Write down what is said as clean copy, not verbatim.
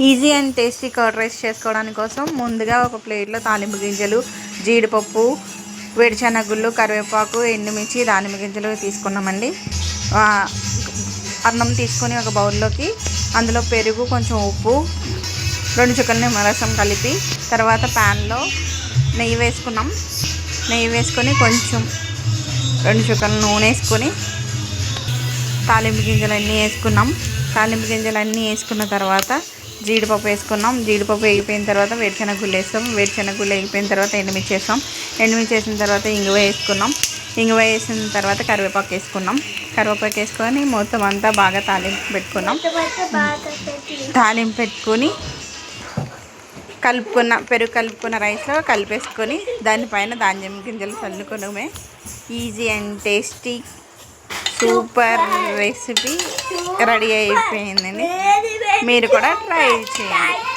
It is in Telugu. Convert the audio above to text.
Easy and tasty curd rice చేసుకోవడానికి కోసం ముందుగా ఒక ప్లేట్లో తాలింపు గింజలు, జీడిపప్పు, వేరుశనగుళ్ళు, కరివేపాకు, ఎండుమిర్చి, దానిమ్మ గింజలు తీసుకున్నామండి. అన్నం తీసుకొని ఒక బౌల్లోకి అందులో పెరుగు, కొంచెం ఉప్పు, 2 చుక్కల నిమ్మరసం కలిపి తర్వాత ప్యాన్లో నెయ్యి వేసుకున్నాం. నెయ్యి వేసుకొని కొంచెం 2 చుక్కల నూనె వేసుకొని తాలింపు గింజలన్నీ వేసుకున్నాం. తాలింపు గింజలన్నీ వేసుకున్న తర్వాత జీడిపప్పు వేసుకున్నాం. జీడిపప్పు వేగిపోయిన తర్వాత వేరుశనగుళ్ళు వేస్తాం. వేరుశనగుళ్ళు వేగిపోయిన తర్వాత ఎండుమిర్చి వేస్తాం. ఎండుమిర్చి వేసిన తర్వాత ఇంగువ వేసుకున్నాం. ఇంగువ వేసిన తర్వాత కరివేపాకు వేసుకున్నాం. కరివేపాకు వేసుకొని మొత్తం అంతా బాగా తాలింపు పెట్టుకున్నాం. తాలింపు పెట్టుకొని పెరుగు కలుపుకున్న రైస్లో కలిపేసుకొని దానిపైన ధాన్యం గింజలు చల్లుకోవడమే. Easy and tasty super recipe ready అయిపోయిందండి. మీరు కూడా ట్రై చేయండి.